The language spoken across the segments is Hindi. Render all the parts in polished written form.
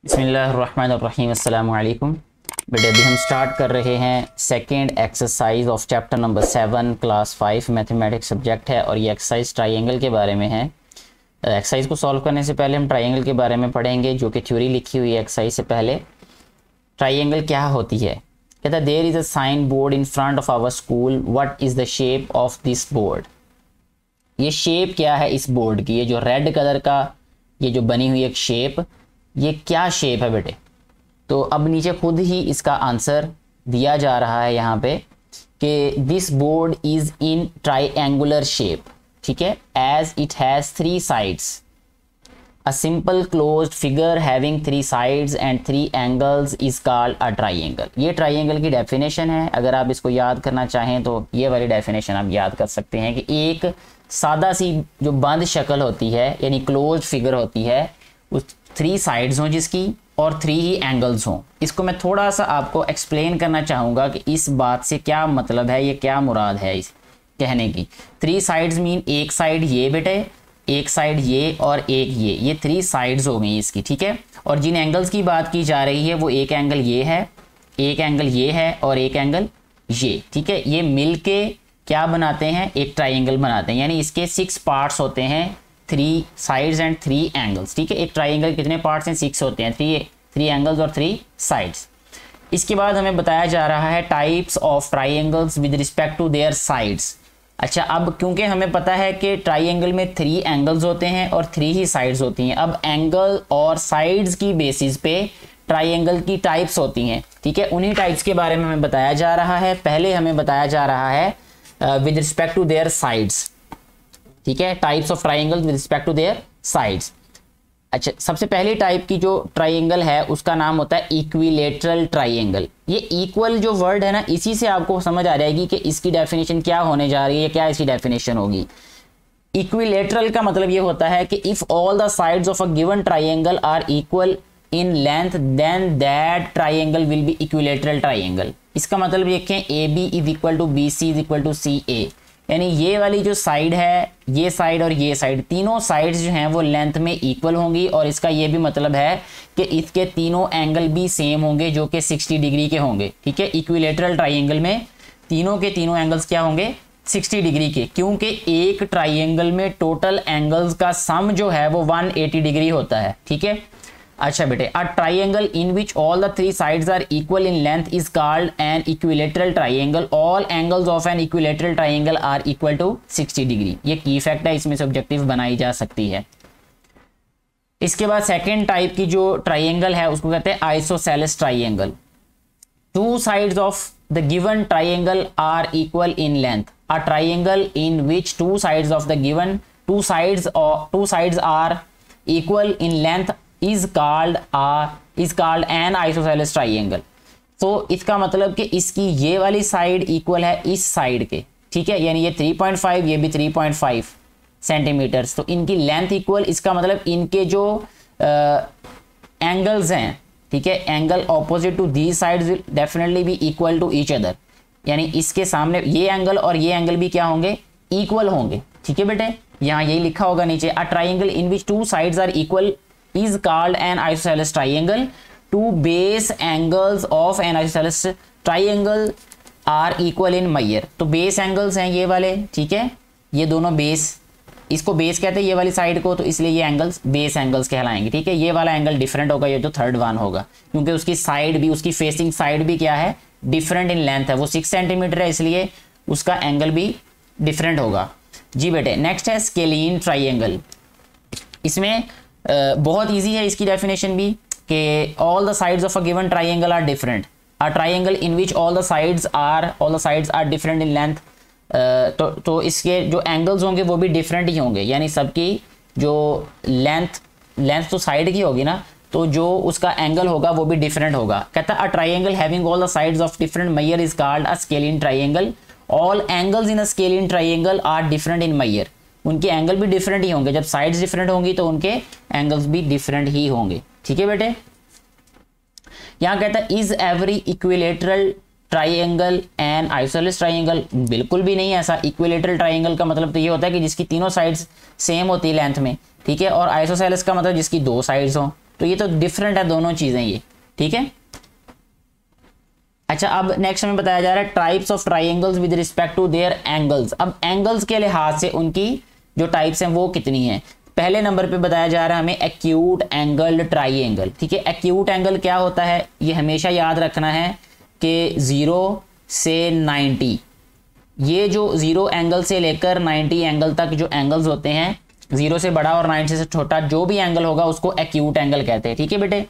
बिस्मिल्लाहिर्रहमानिर्रहीम अस्सलामु अलैकुम। बेटे अभी हम स्टार्ट कर रहे हैं second exercise of chapter number 7 class 5 mathematics subject है और ये एक्सरसाइज ट्राइंगल के बारे में है। एक्सरसाइज को सॉल्व करने से पहले हम ट्राइंगल के बारे में पढ़ेंगे जो कि थ्योरी लिखी हुई है एक्सरसाइज से पहले। ट्राइंगल क्या होती है? कहता है there is a sign board in front of our school, what is the shape of this board. ये शेप क्या है इस बोर्ड की? ये जो रेड कलर का ये जो बनी हुई एक शेप, ये क्या शेप है बेटे? तो अब नीचे खुद ही इसका आंसर दिया जा रहा है यहाँ पे कि this board is in triangular shape, ठीक है, as it has 3 sides. A simple closed figure having 3 sides and 3 angles is called a triangle. ये ट्राइंगल की डेफिनेशन है। अगर आप इसको याद करना चाहें तो ये वाली डेफिनेशन आप याद कर सकते हैं कि एक सादा सी जो बंद शक्ल होती है यानी क्लोज्ड फिगर होती है, उस 3 साइड्स हों जिसकी और 3 ही एंगल्स हों। इसको मैं थोड़ा सा आपको एक्सप्लेन करना चाहूँगा कि इस बात से क्या मतलब है, ये क्या मुराद है इस कहने की। 3 साइड्स मीन एक साइड ये बेटे, एक साइड ये और एक ये 3 साइड्स हो गई इसकी, ठीक है। और जिन एंगल्स की बात की जा रही है वो एक एंगल ये है, एक एंगल ये है और एक एंगल ये, ठीक है। ये मिल के क्या बनाते हैं? एक ट्राइंगल बनाते हैं। यानी इसके 6 पार्ट्स होते हैं, 3 साइड्स एंड 3 एंगल्स, ठीक है। एक ट्राइंगल कितने पार्ट्स हैं? 6 होते हैं, 3 एंगल्स और 3 साइड्स। इसके बाद हमें बताया जा रहा है types of triangles with respect to their sides. अच्छा, अब क्योंकि हमें पता है कि ट्राइंगल में 3 एंगल्स होते हैं और 3 ही साइड्स होती हैं, अब एंगल और साइड्स की बेसिस पे ट्राइंगल की टाइप्स होती हैं, ठीक है। उन्हीं टाइप्स के बारे में हमें बताया जा रहा है। पहले हमें बताया जा रहा है with respect to their sides, ठीक है, types of triangle with respect to their sides. अच्छा, सबसे पहली टाइप की जो ट्राइंगल है उसका नाम होता है इक्विलेटरल ट्राइंगल। ये इक्वल जो वर्ड है ना, इसी से आपको समझ आ जाएगी कि इसकी डेफिनेशन क्या होने जा रही है, क्या इसकी डेफिनेशन होगी। इक्विलेटरल का मतलब ये होता है कि if all the sides of a given triangle are equal in length then that triangle will be equilateral triangle. इसका मतलब देखें, A B is equal to B C is equal to C A, यानी ये वाली जो साइड है, ये साइड और ये साइड, तीनों साइड्स जो हैं वो लेंथ में इक्वल होंगी। और इसका ये भी मतलब है कि इसके तीनों एंगल भी सेम होंगे जो कि 60 डिग्री के होंगे, ठीक है। इक्विलेटरल ट्राइंगल में तीनों के तीनों एंगल्स क्या होंगे? 60 डिग्री के, क्योंकि एक ट्राइंगल में टोटल एंगल्स का सम जो है वो 180 डिग्री होता है, ठीक है। अच्छा बेटे, a triangle in which all the 3 sides are equal in length is called an equilateral triangle. All angles of an equilateral triangle are equal to 60 degree. ये की फैक्ट है, इसमें से ऑब्जेक्टिव बनाई जा सकती है। इसके बाद सेकेंड टाइप की जो ट्राइंगल है उसको कहते हैं isosceles triangle. 2 sides of the given triangle are equal in length. A triangle in which 2 sides of the given 2 sides are equal in length is called an isosceles triangle। तो इसका मतलब कि इसकी ये वाली साइड इक्वल है इस साइड के, ठीक है। यानी ये 3.5, ये भी 3.5 सेंटीमीटर्स, तो इनकी लेंथ इक्वल। इसका मतलब इनके जो एंगल्स हैं, ठीक है, angle opposite to the sides will definitely be equal to each other. यानी इसके सामने ये एंगल और ये एंगल भी क्या होंगे? इक्वल होंगे, ठीक है बेटे। यहाँ यही लिखा होगा नीचे, a triangle in which 2 sides are equal is called an isosceles triangle। 2 base angles of an isosceles triangle are equal in Meyer। तो बेस एंगल्स हैं ये वाले, ठीक है, ये दोनों बेस, इसको बेस कहते हैं ये वाली साइड को, तो इसलिए ये एंगल्स बेस एंगल्स कहलाएंगे, ठीक है। ये वाला एंगल डिफरेंट होगा, ये जो थर्ड वन होगा, क्योंकि उसकी साइड भी, उसकी फेसिंग साइड भी क्या है? डिफरेंट इन लेंथ है। वो 6 सेंटीमीटर है, इसलिए उसका एंगल भी डिफरेंट होगा। जी बेटे, नेक्स्ट है स्केलीन ट्राइंगल। इसमें बहुत इजी है इसकी डेफिनेशन भी कि all the sides of a given triangle are different. A triangle in which all the sides are different in length. तो इसके जो एंगल्स होंगे वो भी डिफरेंट ही होंगे, यानी सबकी जो लेंथ तो साइड की होगी ना, तो जो उसका एंगल होगा वो भी डिफरेंट होगा। कहता है a triangle having all the sides of different measure is called a scalene triangle. All angles in a scalene triangle are different in measure. उनके एंगल भी डिफरेंट ही होंगे, जब साइड्स डिफरेंट होंगी तो उनके एंगल्स भी डिफरेंट ही होंगे, ठीक है बेटे। यहां कहता है is every equilateral triangle N isosceles triangle? बिल्कुल भी नहीं ऐसा। इक्विलेटरल ट्राइंगल का मतलब तो ये होता है कि जिसकी तीनों साइड्स सेम होती है लेंथ में, ठीक है। और आइसोसेलेस का मतलब जिसकी 2 साइड्स हों, तो ये तो डिफरेंट है दोनों चीज़ें ये, ठीक है। अच्छा, अब नेक्स्ट हमें बताया जा रहा है types of triangles with respect to their angles. अब एंगल्स के लिहाज से उनकी जो टाइप्स हैं वो कितनी हैं। पहले नंबर पे बताया जा रहा है हमें एक्यूट एंगल्ड ट्राइंगल, ठीक है। एक्यूट एंगल क्या होता है, ये हमेशा याद रखना है कि 0 से 90, ये जो 0 एंगल से लेकर 90 एंगल तक जो एंगल्स होते हैं, 0 से बड़ा और 90 से छोटा जो भी एंगल होगा उसको एक्यूट एंगल कहते हैं, ठीक है बेटे।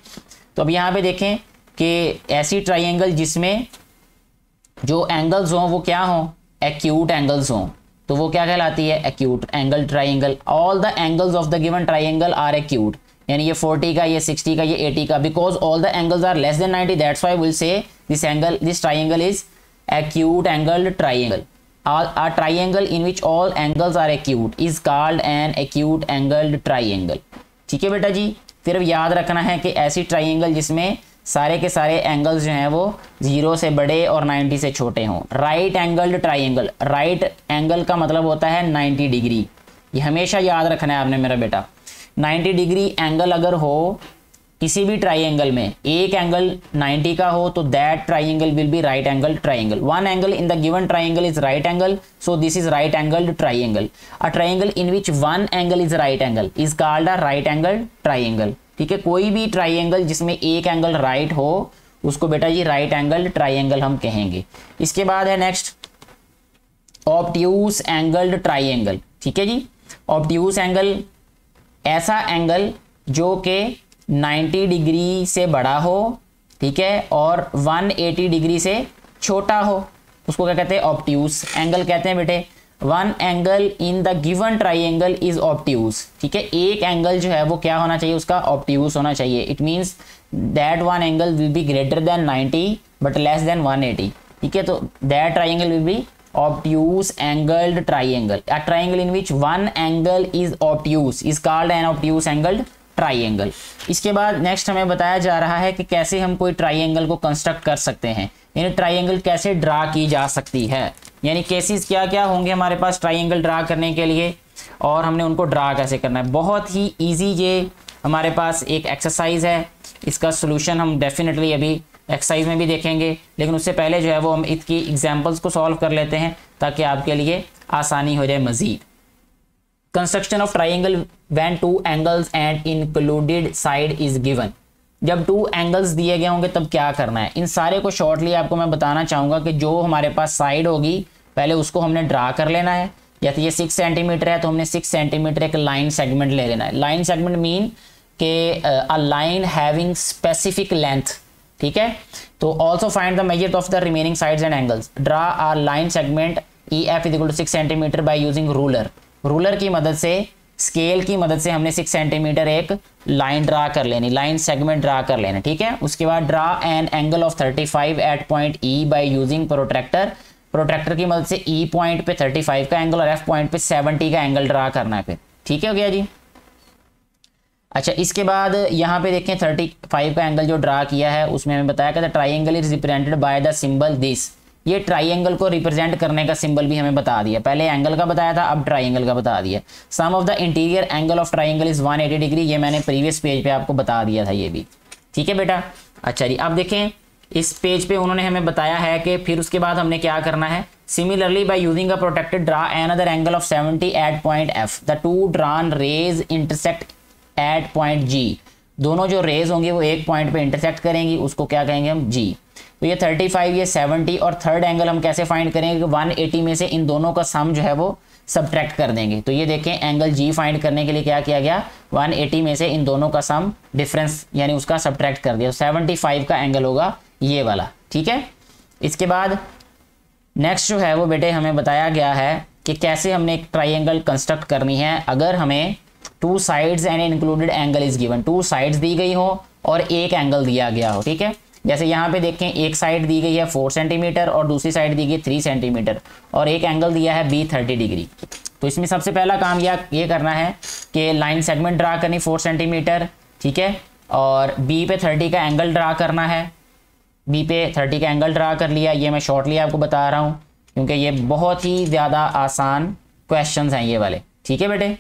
तो अब यहाँ पे देखें कि ऐसी ट्राइंगल जिसमें जो एंगल्स हों वो क्या हों, एक्यूट एंगल्स हों, तो वो क्या कहलाती है, acute angle triangle. All the angles of the given triangle are acute, यानी ये 40 का, ये 60 का, ये 80 का, because all the angles are less than 90, that's why will say this triangle is acute angled triangle. A triangle in which all angles are acute is called an acute angled triangle. ठीक है बेटा जी। फिर अब याद रखना है कि ऐसी ट्राइंगल जिसमें सारे के सारे एंगल्स जो हैं वो 0 से बड़े और 90 से छोटे हों। Right angled triangle, right angle का मतलब होता है 90 डिग्री, ये हमेशा याद रखना है आपने मेरा बेटा। 90 डिग्री एंगल अगर हो किसी भी ट्राइंगल में, एक एंगल 90 का हो, तो that triangle will B right angle triangle. One angle in the given triangle is right angle, so this is right angled triangle. A triangle in which one angle is right angle is called a right angle triangle, ठीक है। कोई भी ट्राइंगल जिसमें एक एंगल राइट हो उसको बेटा जी राइट एंगल ट्राइंगल हम कहेंगे। इसके बाद है नेक्स्ट ऑब्ट्यूस एंगल्ड ट्राइंगल, ठीक है जी। ऑब्ट्यूस एंगल ऐसा एंगल जो कि 90 डिग्री से बड़ा हो, ठीक है, और 180 डिग्री से छोटा हो, उसको क्या कहते हैं, ऑब्ट्यूस एंगल कहते हैं बेटे। One angle in the given triangle is obtuse, ठीक है। एक एंगल जो है वो क्या होना चाहिए, उसका ऑब्ट्यूस होना चाहिए। It means that one angle will be greater than 90 but less than 180, ठीक है। तो that triangle will B obtuse angled triangle. A triangle in which one angle is obtuse is called an obtuse angled triangle. इसके बाद नेक्स्ट हमें बताया जा रहा है कि कैसे हम कोई ट्राइंगल को कंस्ट्रक्ट कर सकते हैं, यानी ट्राइंगल कैसे ड्रा की जा सकती है, यानी केसेस क्या क्या होंगे हमारे पास ट्राइंगल ड्रा करने के लिए, और हमने उनको ड्रा कैसे करना है। बहुत ही इजी ये हमारे पास एक एक्सरसाइज है, इसका सोल्यूशन हम डेफिनेटली अभी एक्सरसाइज में भी देखेंगे, लेकिन उससे पहले जो है वो हम इसकी एग्जाम्पल्स को सॉल्व कर लेते हैं ताकि आपके लिए आसानी हो जाए मज़ीद। Construction of triangle when two angles and included side is given. जब 2 एंगल्स दिए गए होंगे तब क्या करना है, इन सारे को शॉर्टली आपको मैं बताना चाहूँगा कि जो हमारे पास साइड होगी पहले उसको हमने ड्रा कर लेना है। या तो ये 6 सेंटीमीटर है तो हमने 6 सेंटीमीटर एक लाइन सेगमेंट ले लेना है। लाइन सेगमेंट मीन के a line having specific length, ठीक है। तो also find the measure of the remaining sides and angles. Draw a line segment E F is equal to 6 centimetre by using ruler. Ruler की मदद से, स्केल की मदद से हमने 6 सेंटीमीटर एक लाइन ड्रा कर लेनी, लाइन सेगमेंट ड्रा कर लेना, ठीक है। उसके बाद draw an angle of 35 at point E by using protractor. Protractor की मदद से ई पॉइंट पे 35 का एंगल और एफ पॉइंट पे 70 का एंगल ड्रा करना है फिर, ठीक है, हो गया जी। अच्छा, इसके बाद यहाँ पे देखें 35 का एंगल जो ड्रा किया है उसमें हमें बताया कि the triangle is represented by the symbol this. ये ट्राइंगल को रिप्रेजेंट करने का सिंबल भी हमें बता दिया, पहले एंगल का बताया था, अब ट्राइंगल का बता दिया। Sum of the interior angle of triangle is 180 degree, ये मैंने प्रीवियस पेज पे आपको बता दिया था ये भी, ठीक है बेटा। अच्छा जी, अब देखें इस पेज पे उन्होंने हमें बताया है कि फिर उसके बाद हमने क्या करना है। Similarly by using a protected draw another angle of 70 at point F. The two drawn rays intersect at point G. दोनों जो रेज होंगे वो एक पॉइंट पे इंटरसेक्ट करेंगी, उसको क्या कहेंगे हम, जी। तो ये 35, ये 70 और थर्ड एंगल हम कैसे फाइंड करेंगे कि 180 में से इन दोनों का सम जो है वो सब्ट्रैक्ट कर देंगे। तो ये देखें एंगल जी फाइंड करने के लिए क्या किया गया, 180 में से इन दोनों का सम डिफरेंस यानी उसका सब्ट्रैक्ट कर दिया। 75 का एंगल होगा ये वाला, ठीक है। इसके बाद नेक्स्ट जो है वो बेटे हमें बताया गया है कि कैसे हमने एक ट्राइंगल कंस्ट्रक्ट करनी है अगर हमें 2 sides and included angle is given. 2 sides दी गई हो और एक एंगल दिया गया हो, ठीक है। जैसे यहाँ पे देखें एक साइड दी गई है 4 सेंटीमीटर और दूसरी साइड दी गई 3 सेंटीमीटर और एक एंगल दिया है बी 30 डिग्री। तो इसमें सबसे पहला काम ये करना है कि लाइन सेगमेंट ड्रा करनी 4 सेंटीमीटर, ठीक है, और बी पे 30 का एंगल ड्रा करना है। बी पे 30 का एंगल ड्रा कर लिया, ये मैं शॉर्टली आपको बता रहा हूँ क्योंकि ये बहुत ही ज़्यादा आसान क्वेश्चंस हैं ये वाले, ठीक है बेटे।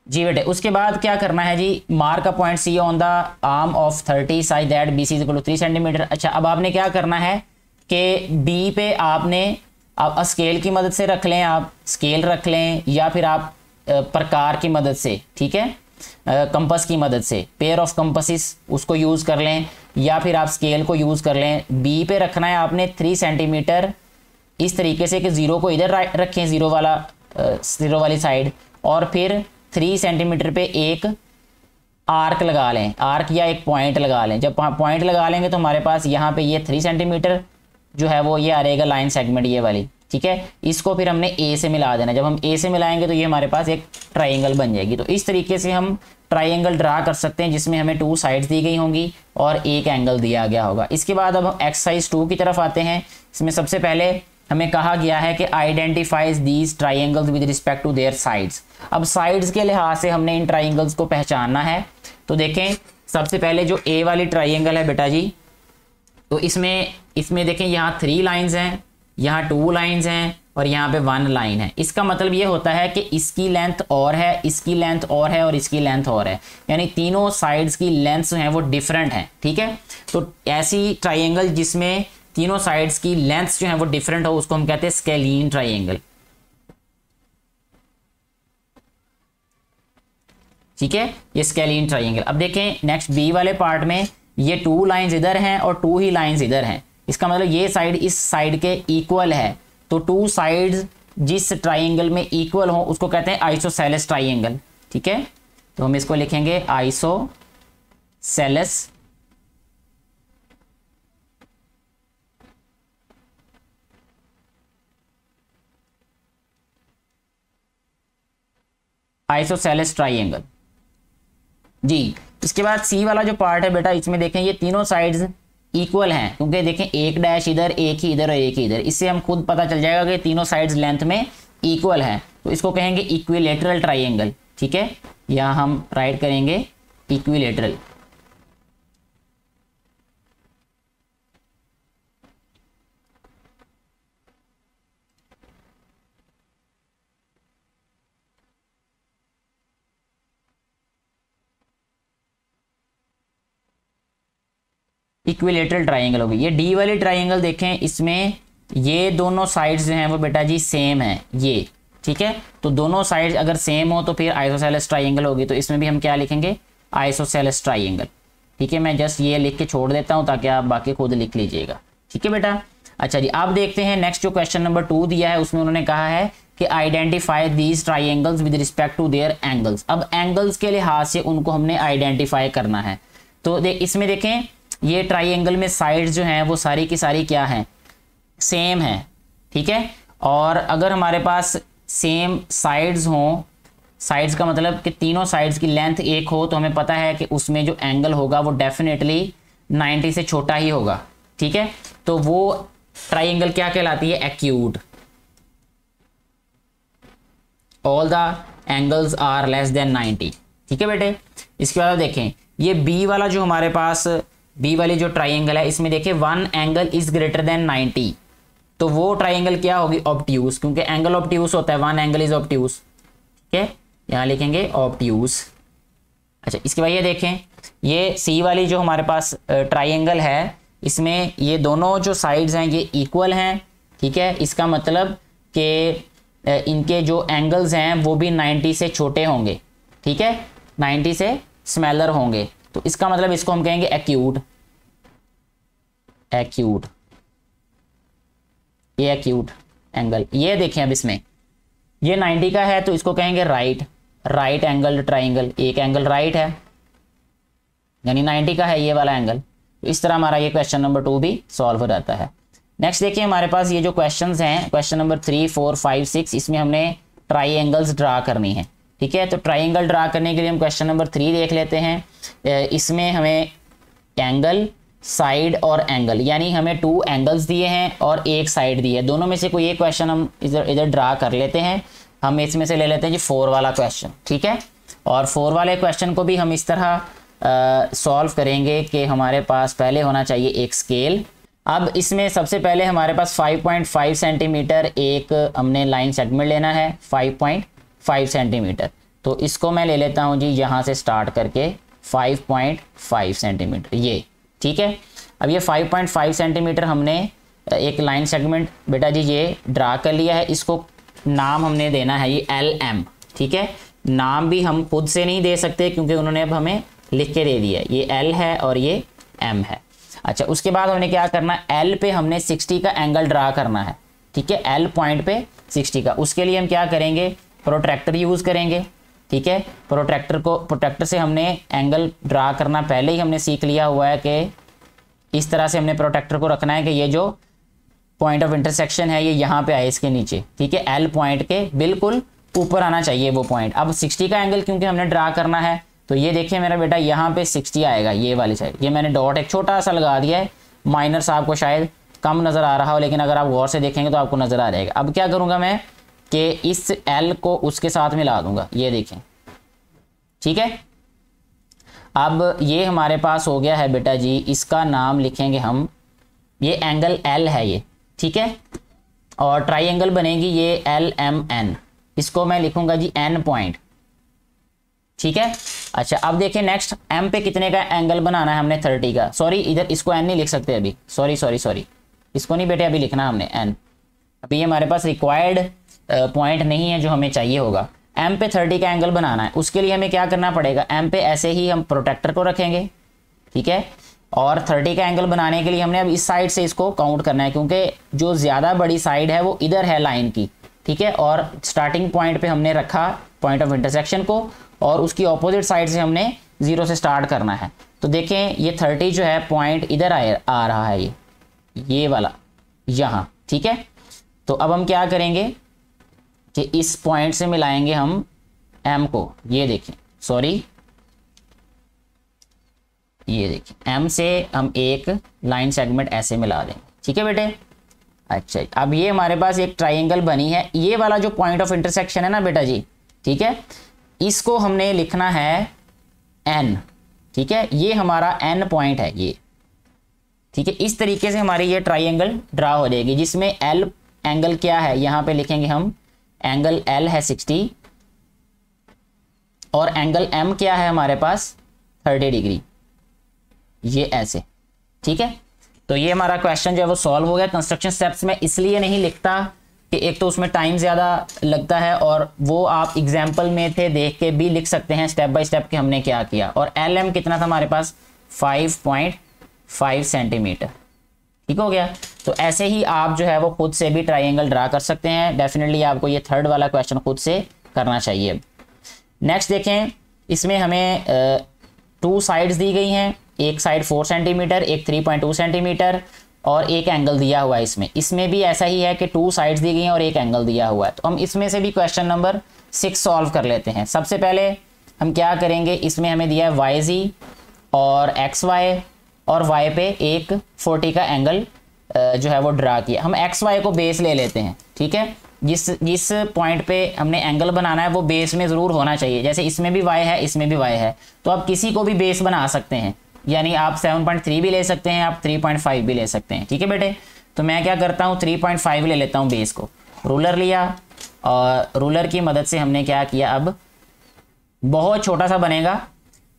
जी बेटे, उसके बाद क्या करना है जी, mark a point C on the arm of 30 size that B C is equal to 3 centimetre. अच्छा, अब आपने क्या करना है कि बी पे आपने अब स्केल की मदद से रख लें, आप स्केल रख लें या फिर आप प्रकार की मदद से, ठीक है, कंपस की मदद से, पेयर ऑफ कंपसिस उसको यूज़ कर लें या फिर आप स्केल को यूज़ कर लें। बी पे रखना है आपने 3 सेंटीमीटर इस तरीके से कि ज़ीरो को इधर रखें, ज़ीरो वाली साइड, और फिर 3 सेंटीमीटर पे एक आर्क लगा लें, आर्क या एक पॉइंट लगा लें। जब पॉइंट लगा लेंगे तो हमारे पास यहाँ पे ये 3 सेंटीमीटर जो है वो ये आ रहेगा लाइन सेगमेंट ये वाली, ठीक है। इसको फिर हमने ए से मिला देना, जब हम ए से मिलाएंगे तो ये हमारे पास एक ट्राइंगल बन जाएगी। तो इस तरीके से हम ट्राइंगल ड्रा कर सकते हैं जिसमें हमें 2 साइड्स दी गई होंगी और एक एंगल दिया गया होगा। इसके बाद अब हम एक्सरसाइज 2 की तरफ आते हैं। इसमें सबसे पहले हमें कहा गया है कि identifies these triangles with respect to their sides. अब साइड्स के लिहाज से हमने इन ट्राइंगल्स को पहचानना है। तो देखें, सबसे पहले जो ए वाली ट्राइंगल है बेटा जी, तो इसमें देखें यहाँ 3 लाइंस हैं, यहाँ 2 लाइंस हैं और यहाँ पे 1 लाइन है। इसका मतलब ये होता है कि इसकी लेंथ और है, इसकी लेंथ और है और इसकी लेंथ और है, यानी तीनों साइड्स की लेंथ्स हैं वो डिफरेंट हैं, ठीक है। तो ऐसी ट्राइंगल जिसमें तीनों साइड्स की लेंथ्स जो है वो डिफरेंट हो उसको हम कहते हैं स्केलीन ट्राइंगल, ठीक है, ये स्केलीन ट्राइंगल। अब देखें नेक्स्ट बी वाले पार्ट में ये 2 लाइंस इधर हैं और 2 ही लाइंस इधर हैं। इसका मतलब ये साइड इस साइड के इक्वल है, तो 2 साइड्स जिस ट्राइंगल में इक्वल हो उसको कहते हैं आइसोसेलेस ट्राइंगल, ठीक है। तो हम इसको लिखेंगे आइसोसेलेस ट्राइंगल जी। इसके बाद सी वाला जो पार्ट है बेटा, इसमें देखें ये तीनों साइड्स इक्वल हैं, क्योंकि देखें एक डैश इधर, एक ही इधर और एक ही इधर, इससे हम खुद पता चल जाएगा कि तीनों साइड्स लेंथ में इक्वल हैं। तो इसको कहेंगे इक्विलेटरल ट्राइंगल, ठीक है, या हम राइट करेंगे इक्विलेटरल। इक्विलेटरल ट्राइंगल होगी। ये डी वाली ट्राइंगल देखें, इसमें ये दोनों साइड्स जो हैं वो बेटा जी सेम है ये, ठीक है। तो दोनों साइड्स अगर सेम हो तो फिर आइसोसेलेस ट्राइंगल होगी। तो इसमें भी हम क्या लिखेंगे, आइसोसेलेस ट्राइंगल, ठीक है। मैं जस्ट ये लिख के छोड़ देता हूँ ताकि आप बाकी खुद लिख लीजिएगा, ठीक है बेटा। अच्छा जी, आप देखते हैं नेक्स्ट जो क्वेश्चन नंबर 2 दिया है उसमें उन्होंने कहा है कि identify these triangles with respect to their angles. अब एंगल्स के लिहाज से उनको हमने आइडेंटिफाई करना है। तो इसमें देखें ये ट्राइंगल में साइड्स जो हैं वो सारी की सारी क्या हैं, सेम है, ठीक है। और अगर हमारे पास सेम साइड्स हों, साइड्स का मतलब कि तीनों साइड्स की लेंथ एक हो, तो हमें पता है कि उसमें जो एंगल होगा वो डेफिनेटली 90 से छोटा ही होगा, ठीक है। तो वो ट्राइंगल क्या कहलाती है, acute. All the angles are less than 90, ठीक है बेटे। इसके बाद देखें ये बी वाला जो हमारे पास बी वाली जो ट्राइंगल है, इसमें देखिए 1 एंगल इज ग्रेटर देन 90, तो वो ट्राइंगल क्या होगी, ऑब्ट्यूज, क्योंकि एंगल ऑब्ट्यूज होता है, 1 एंगल इज ऑब्ट्यूज, ठीक है, यहाँ लिखेंगे ऑब्ट्यूज। अच्छा, इसके बाद ये देखें ये सी वाली जो हमारे पास ट्राइंगल है, इसमें ये दोनों जो साइड्स हैं ये इक्वल हैं, ठीक है। इसका मतलब कि इनके जो एंगल्स हैं वो भी 90 से छोटे होंगे, ठीक है, 90 से स्मॉलर होंगे। तो इसका मतलब इसको हम कहेंगे एक्यूट, एक्यूट, ये एक्यूट एंगल। ये देखें अब इसमें ये 90 का है तो इसको कहेंगे राइट एंगल ट्राइंगल। एक एंगल राइट है यानी 90 का है ये वाला एंगल। तो इस तरह हमारा ये क्वेश्चन नंबर 2 भी सॉल्व हो जाता है। नेक्स्ट देखिए हमारे पास ये जो क्वेश्चंस हैं, क्वेश्चन नंबर 3, 4, 5, 6, इसमें हमने ट्राइंगल्स ड्रा करनी है, ठीक है। तो ट्राइंगल ड्रा करने के लिए हम क्वेश्चन नंबर 3 देख लेते हैं। इसमें हमें एंगल, साइड और एंगल, यानी हमें 2 एंगल्स दिए हैं और एक साइड दी है। दोनों में से कोई एक क्वेश्चन हम इधर ड्रा कर लेते हैं। हम इसमें से ले लेते हैं जी 4 वाला क्वेश्चन, ठीक है। और 4 वाले क्वेश्चन को भी हम इस तरह सॉल्व करेंगे कि हमारे पास पहले होना चाहिए एक स्केल। अब इसमें सबसे पहले हमारे पास 5.5 सेंटीमीटर एक हमने लाइन सेगमेंट लेना है, 5.5 सेंटीमीटर, तो इसको मैं ले लेता हूँ जी यहाँ से स्टार्ट करके 5.5 सेंटीमीटर ये, ठीक है। अब ये 5.5 सेंटीमीटर हमने एक लाइन सेगमेंट बेटा जी ये ड्रा कर लिया है। इसको नाम हमने देना है ये LM, ठीक है। नाम भी हम खुद से नहीं दे सकते क्योंकि उन्होंने अब हमें लिख के दे दिया है, ये L है और ये M है। अच्छा, उसके बाद हमने क्या करना है, L पे हमने 60 का एंगल ड्रा करना है, ठीक है। L पॉइंट पे 60 का, उसके लिए हम क्या करेंगे, प्रोट्रैक्टर यूज़ करेंगे, ठीक है। प्रोट्रैक्टर से हमने एंगल ड्रा करना पहले ही हमने सीख लिया हुआ है कि इस तरह से हमने प्रोट्रैक्टर को रखना है कि ये जो पॉइंट ऑफ इंटरसेक्शन है ये यहाँ पे आए इसके नीचे, ठीक है। L पॉइंट के बिल्कुल ऊपर आना चाहिए वो पॉइंट। अब 60 का एंगल क्योंकि हमने ड्रा करना है तो ये देखिए मेरा बेटा यहाँ पे 60 आएगा ये वाली साइड। ये मैंने डॉट एक छोटा सा लगा दिया है, माइनर सा आपको शायद कम नज़र आ रहा हो, लेकिन अगर आप गौर से देखेंगे तो आपको नज़र आ जाएगा। अब क्या करूँगा मैं कि इस L को उसके साथ मिला दूंगा, ये देखें, ठीक है। अब ये हमारे पास हो गया है बेटा जी, इसका नाम लिखेंगे हम, ये एंगल L है ये, ठीक है। और ट्राइंगल बनेगी ये LMN, इसको मैं लिखूंगा जी N पॉइंट, ठीक है। अच्छा, अब देखिए नेक्स्ट M पे कितने का एंगल बनाना है हमने, 30 का। सॉरी, इधर इसको N नहीं लिख सकते अभी, सॉरी, इसको नहीं बेटे अभी लिखना हमने N, अभी ये हमारे पास रिक्वायर्ड पॉइंट नहीं है जो हमें चाहिए होगा। M पे 30 का एंगल बनाना है, उसके लिए हमें क्या करना पड़ेगा, M पे ऐसे ही हम प्रोट्रैक्टर को रखेंगे, ठीक है। और 30 का एंगल बनाने के लिए हमने अब इस साइड से इसको काउंट करना है क्योंकि जो ज़्यादा बड़ी साइड है वो इधर है लाइन की, ठीक है। और स्टार्टिंग पॉइंट पे हमने रखा पॉइंट ऑफ इंटरसेक्शन को और उसकी ऑपोजिट साइड से हमने 0 से स्टार्ट करना है। तो देखें ये 30 जो है पॉइंट इधर आ रहा है ये वाला यहाँ, ठीक है। तो अब हम क्या करेंगे कि इस पॉइंट से मिलाएंगे हम M को, ये देखें, सॉरी ये देखिए M से हम एक लाइन सेगमेंट ऐसे मिला देंगे, ठीक है बेटे। अच्छा, अब ये हमारे पास एक ट्राइंगल बनी है, ये वाला जो पॉइंट ऑफ इंटरसेक्शन है ना बेटा जी, ठीक है, इसको हमने लिखना है N, ठीक है। ये हमारा N पॉइंट है ये, ठीक है। इस तरीके से हमारी ये ट्राइंगल ड्रा हो जाएगी जिसमें L एंगल क्या है, यहाँ पे लिखेंगे हम एंगल L है 60 और एंगल M क्या है हमारे पास 30 डिग्री, ये ऐसे, ठीक है। तो ये हमारा क्वेश्चन जो है वो सॉल्व हो गया। कंस्ट्रक्शन स्टेप्स में इसलिए नहीं लिखता कि एक तो उसमें टाइम ज़्यादा लगता है और वो आप एग्जाम्पल में थे देख के भी लिख सकते हैं स्टेप बाय स्टेप कि हमने क्या किया। और LM कितना था हमारे पास 5.5 सेंटीमीटर, ठीक हो गया। तो ऐसे ही आप जो है वो खुद से भी ट्राइंगल ड्रा कर सकते हैं। डेफिनेटली आपको ये थर्ड वाला क्वेश्चन खुद से करना चाहिए। नेक्स्ट देखें, इसमें हमें 2 साइड्स दी गई हैं, एक साइड 4 सेंटीमीटर, एक 3.2 सेंटीमीटर और एक एंगल दिया हुआ है। इसमें भी ऐसा ही है कि 2 साइड्स दी गई हैं और एक एंगल दिया हुआ है। तो हम इसमें से भी क्वेश्चन नंबर 6 सॉल्व कर लेते हैं। सबसे पहले हम क्या करेंगे, इसमें हमें दिया है YZ और XY और Y पे एक 40 का एंगल जो है वो ड्रा किया। हम XY को बेस ले लेते हैं, ठीक है। जिस पॉइंट पे हमने एंगल बनाना है वो बेस में ज़रूर होना चाहिए। जैसे इसमें भी Y है, इसमें भी Y है, तो आप किसी को भी बेस बना सकते हैं, यानी आप 7.3 भी ले सकते हैं, आप 3.5 भी ले सकते हैं, ठीक है बेटे। तो मैं क्या करता हूँ 3.5 ले लेता हूँ बेस को, रूलर लिया और रूलर की मदद से हमने क्या किया, अब बहुत छोटा सा बनेगा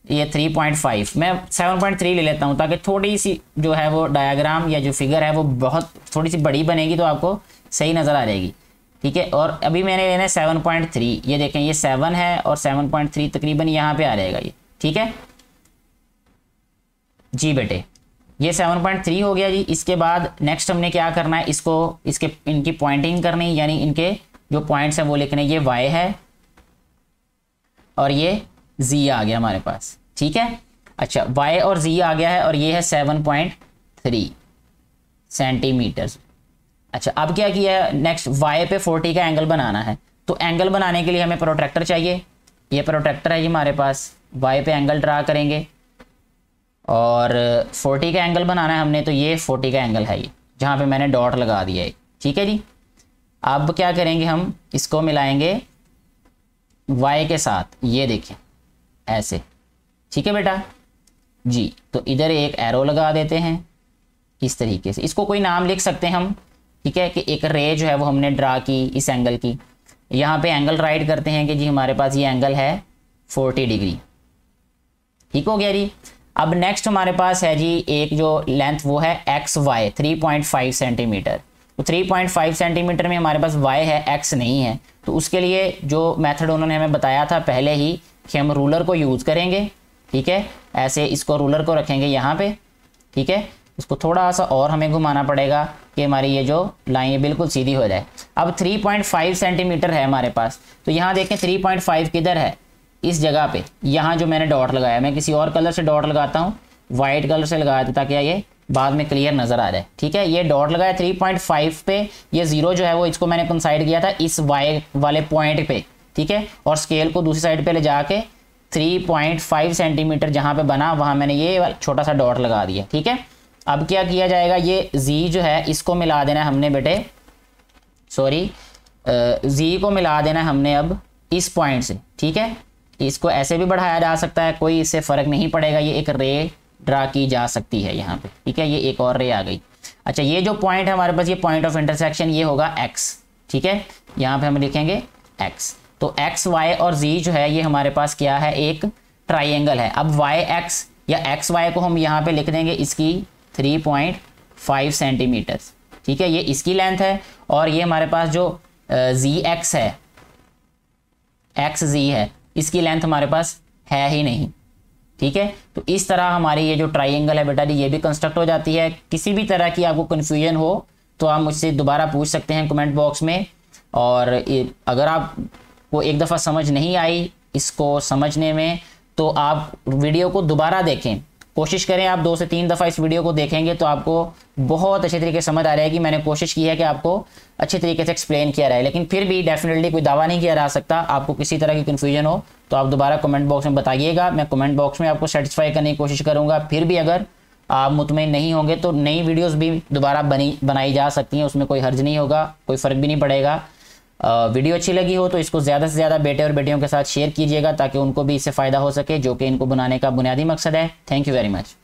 ये 3.5, मैं 7.3 ले लेता हूँ ताकि थोड़ी सी जो है वो डायग्राम या जो फिगर है वो बहुत थोड़ी सी बड़ी बनेगी तो आपको सही नज़र आ जाएगी, ठीक है। और अभी मैंने लेना है 7.3, ये देखें ये 7 है और 7.3 तकरीबन यहाँ पे आ जाएगा ये, ठीक है जी बेटे। ये 7.3 हो गया जी। इसके बाद नेक्स्ट हमने क्या करना है, इनकी पॉइंटिंग करनी, यानी इनके जो पॉइंट्स हैं वो लिखने। ये Y है और ये Z आ गया हमारे पास, ठीक है। अच्छा, Y और Z आ गया है और ये है 7.3 सेंटीमीटर। अच्छा, अब क्या किया है, नेक्स्ट Y पे 40 का एंगल बनाना है। तो एंगल बनाने के लिए हमें प्रोट्रैक्टर चाहिए, ये प्रोट्रैक्टर है जी हमारे पास। Y पे एंगल ड्रा करेंगे और 40 का एंगल बनाना है हमने, तो ये 40 का एंगल है ये, जहाँ पे मैंने डॉट लगा दिया है, ठीक है जी। अब क्या करेंगे, हम इसको मिलाएंगे Y के साथ, ये देखें ऐसे, ठीक है बेटा जी। तो इधर एक एरो लगा देते हैं इस तरीके से, इसको कोई नाम लिख सकते हैं हम, ठीक है, कि एक रे जो है वो हमने ड्रा की इस एंगल की। यहाँ पे एंगल राइट करते हैं कि जी हमारे पास ये एंगल है 40 डिग्री। ठीक हो गया जी। अब नेक्स्ट हमारे पास है जी एक जो लेंथ वो है एक्स वाई 3.5 सेंटीमीटर। तो 3.5 सेंटीमीटर में हमारे पास वाई है, एक्स नहीं है। तो उसके लिए जो मेथड उन्होंने हमें बताया था पहले ही कि हम रूलर को यूज़ करेंगे। ठीक है, ऐसे इसको रूलर को रखेंगे यहाँ पे। ठीक है, इसको थोड़ा सा और हमें घुमाना पड़ेगा कि हमारी ये जो लाइन बिल्कुल सीधी हो जाए। अब 3.5 सेंटीमीटर है हमारे पास। तो यहाँ देखें 3.5 किधर है, इस जगह पे। यहाँ जो मैंने डॉट लगाया, मैं किसी और कलर से डॉट लगाता हूँ, वाइट कलर से लगाया था ताकि ये बाद में क्लियर नज़र आ जाए। ठीक है, ये डॉट लगाया 3.5 पे, ये 0 जो है वो इसको मैंने कंसाइड किया था इस वाई वाले पॉइंट पे। ठीक है, और स्केल को दूसरी साइड पे ले जाके 3.5 सेंटीमीटर जहाँ पे बना वहाँ मैंने ये छोटा सा डॉट लगा दिया। ठीक है, अब क्या किया जाएगा, ये जी जो है इसको मिला देना है हमने बेटे, सॉरी जी को मिला देना है हमने अब इस पॉइंट से। ठीक है, इसको ऐसे भी बढ़ाया जा सकता है, कोई इससे फ़र्क नहीं पड़ेगा। ये एक रे ड्रा की जा सकती है यहाँ पे। ठीक है, ये एक और रे आ गई। अच्छा, ये जो पॉइंट है हमारे पास, ये पॉइंट ऑफ इंटरसेक्शन ये होगा एक्स। ठीक है, यहाँ पे हम लिखेंगे एक्स। तो एक्स वाई और जी जो है ये हमारे पास क्या है, एक ट्राइंगल है। अब वाई एक्स या एक्स वाई को हम यहाँ पे लिख देंगे इसकी 3.5 सेंटीमीटर। ठीक है, ये इसकी लेंथ है। और ये हमारे पास जो जी एक्स है, एक्स जी है, इसकी लेंथ हमारे पास है ही नहीं। ठीक है, तो इस तरह हमारी ये जो ट्राइंगल है बेटा जी ये भी कंस्ट्रक्ट हो जाती है। किसी भी तरह की आपको कन्फ्यूजन हो तो आप मुझसे दोबारा पूछ सकते हैं कमेंट बॉक्स में। और अगर आपको एक दफ़ा समझ नहीं आई इसको समझने में तो आप वीडियो को दोबारा देखें, कोशिश करें आप 2 से 3 दफ़ा इस वीडियो को देखेंगे तो आपको बहुत अच्छे तरीके से समझ आ रहा है कि मैंने कोशिश की है कि आपको अच्छे तरीके से एक्सप्लेन किया रहा है। लेकिन फिर भी डेफिनेटली कोई दावा नहीं किया जा सकता। आपको किसी तरह की कन्फ्यूजन हो तो आप दोबारा कमेंट बॉक्स में बताइएगा, मैं कमेंट बॉक्स में आपको सेटिस्फाई करने की कोशिश करूँगा। फिर भी अगर आप मुतमईन नहीं होंगे तो नई वीडियोज़ भी दोबारा बनाई जा सकती हैं, उसमें कोई हर्ज नहीं होगा, कोई फ़र्क भी नहीं पड़ेगा। वीडियो अच्छी लगी हो तो इसको ज़्यादा से ज़्यादा बेटे और बेटियों के साथ शेयर कीजिएगा ताकि उनको भी इससे फ़ायदा हो सके, जो कि इनको बनाने का बुनियादी मकसद है। Thank you very much.